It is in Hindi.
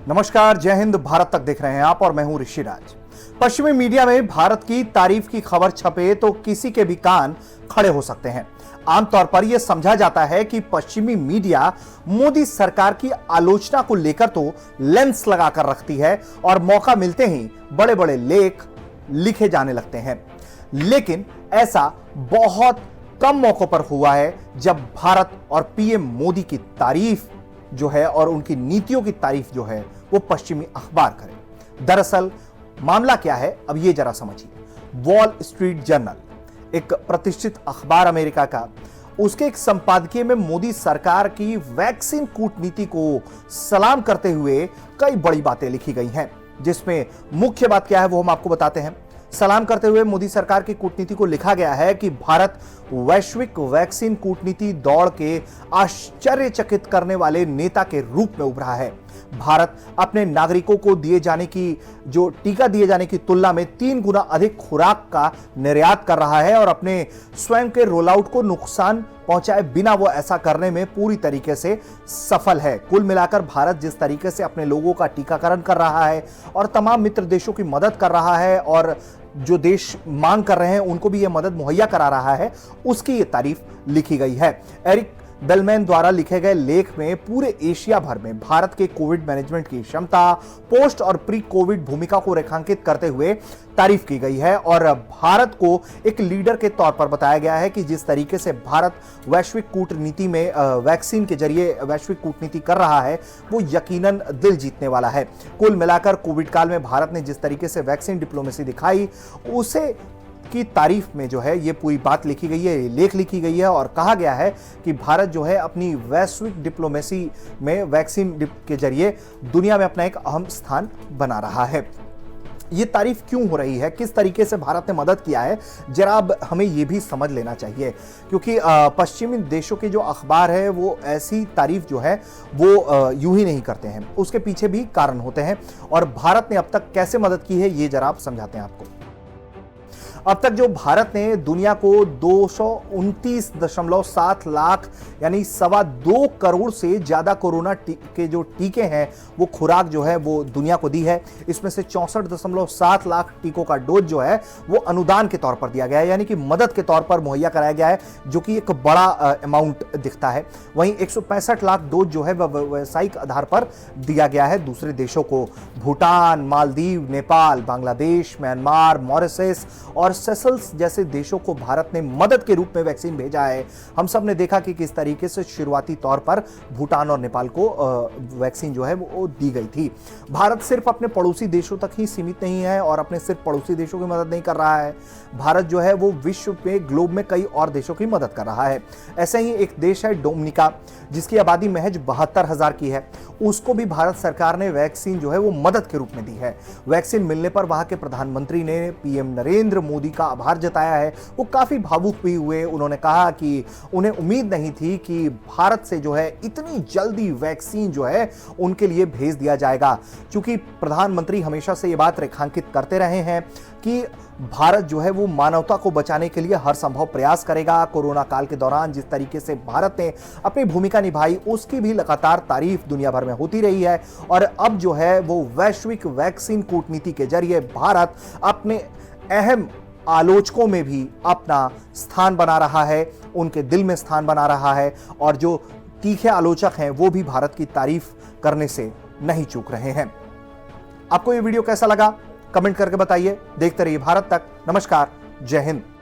नमस्कार, जय हिंद। भारत तक देख रहे हैं आप और मैं हूं ऋषिराज। पश्चिमी मीडिया में भारत की तारीफ की खबर छपे तो किसी के भी कान खड़े हो सकते हैं। आमतौर पर यह समझा जाता है कि पश्चिमी मीडिया मोदी सरकार की आलोचना को लेकर तो लेंस लगाकर रखती है और मौका मिलते ही बड़े बड़े लेख लिखे जाने लगते हैं। लेकिन ऐसा बहुत कम मौकों पर हुआ है जब भारत और पीएम मोदी की तारीफ जो है और उनकी नीतियों की तारीफ जो है वो पश्चिमी अखबार करें। दरअसल मामला क्या है, अब ये जरा समझिए। वॉल स्ट्रीट जर्नल, एक प्रतिष्ठित अखबार अमेरिका का, उसके एक संपादकीय में मोदी सरकार की वैक्सीन कूटनीति को सलाम करते हुए कई बड़ी बातें लिखी गई हैं, जिसमें मुख्य बात क्या है वो हम आपको बताते हैं। सलाम करते हुए मोदी सरकार की कूटनीति को लिखा गया है कि भारत वैश्विक वैक्सीन कूटनीति दौड़ के आश्चर्यचकित करने वाले नेता के रूप में उभरा है। भारत अपने नागरिकों को टीका दिए जाने की तुलना में 3 गुना अधिक खुराक का निर्यात कर रहा है और अपने स्वयं के रोल आउट को नुकसान पहुंचाए बिना वो ऐसा करने में पूरी तरीके से सफल है। कुल मिलाकर भारत जिस तरीके से अपने लोगों का टीकाकरण कर रहा है और तमाम मित्र देशों की मदद कर रहा है और जो देश मांग कर रहे हैं उनको भी यह मदद मुहैया करा रहा है, उसकी ये तारीफ लिखी गई है। एरिक बेलमैन द्वारा लिखे गए लेख में पूरे एशिया भर में भारत के कोविड मैनेजमेंट की क्षमता, पोस्ट और प्री कोविड भूमिका को रेखांकित करते हुए तारीफ की गई है और भारत को एक लीडर के तौर पर बताया गया है कि जिस तरीके से भारत वैश्विक कूटनीति में वैक्सीन के जरिए वैश्विक कूटनीति कर रहा है वो यकीनन दिल जीतने वाला है। कुल मिलाकर कोविड काल में भारत ने जिस तरीके से वैक्सीन डिप्लोमेसी दिखाई, उसे की तारीफ में जो है ये पूरी बात लिखी गई है, ये लेख लिखी गई है और कहा गया है कि भारत जो है अपनी वैश्विक डिप्लोमेसी में वैक्सीन के जरिए दुनिया में अपना एक अहम स्थान बना रहा है। ये तारीफ क्यों हो रही है, किस तरीके से भारत ने मदद किया है, जरा अब हमें ये भी समझ लेना चाहिए, क्योंकि पश्चिमी देशों के जो अखबार है वो ऐसी तारीफ जो है वो यूं ही नहीं करते हैं, उसके पीछे भी कारण होते हैं। और भारत ने अब तक कैसे मदद की है ये जरा आप समझाते हैं आपको। अब तक जो भारत ने दुनिया को 229.7 लाख यानी 2.25 करोड़ से ज्यादा कोरोना के जो टीके हैं वो खुराक जो है वो दुनिया को दी है। इसमें से 64.7 लाख टीकों का डोज जो है वो अनुदान के तौर पर दिया गया है, यानी कि मदद के तौर पर मुहैया कराया गया है, जो कि एक बड़ा अमाउंट दिखता है। वहीं 165 लाख डोज जो है व्यावसायिक आधार पर दिया गया है दूसरे देशों को। भूटान, मालदीव, नेपाल, बांग्लादेश, म्यांमार, मॉरिशस और सेशल्स जैसे देशों को भारत ने मदद के रूप में वैक्सीन भेजा है। हम सब ने देखा कि किस तरीके से शुरुआती तौर पर भूटान और नेपाल को वैक्सीन जो है वो दी गई थी। भारत सिर्फ अपने पड़ोसी देशों तक ही सीमित नहीं है और अपने सिर्फ पड़ोसी देशों की मदद नहीं कर रहा है। भारत जो है वो विश्व में, ग्लोब में कई और देशों की मदद कर रहा है। ऐसे ही एक देश है डोमिनिका, जिसकी आबादी महज 72,000 की है। उसको भी भारत सरकार ने वैक्सीन जो है वो मदद के रूप में दी है। वैक्सीन मिलने पर वहां के प्रधानमंत्री ने पीएम नरेंद्र मोदी का आभार जताया है। वो काफी भावुक भी हुए। उन्होंने कहा कि उन्हें उम्मीद नहीं थी कि भारत से जो है इतनी जल्दी वैक्सीन जो है उनके लिए भेज दिया जाएगा, क्योंकि प्रधानमंत्री हमेशा से ये बात रेखांकित करते रहे हैं कि भारत जो है वो मानवता को बचाने के लिए हर संभव प्रयास करेगा। कोरोना काल के दौरान जिस तरीके से भारत ने अपनी भूमिका निभाई उसकी भी लगातार तारीफ दुनिया भर में होती रही है और अब जो है वो वैश्विक वैक्सीन कूटनीति के जरिए भारत अपने अहम आलोचकों में भी अपना स्थान बना रहा है, उनके दिल में स्थान बना रहा है और जो तीखे आलोचक हैं वो भी भारत की तारीफ करने से नहीं चूक रहे हैं। आपको ये वीडियो कैसा लगा कमेंट करके बताइए। देखते रहिए भारत तक। नमस्कार, जय हिंद।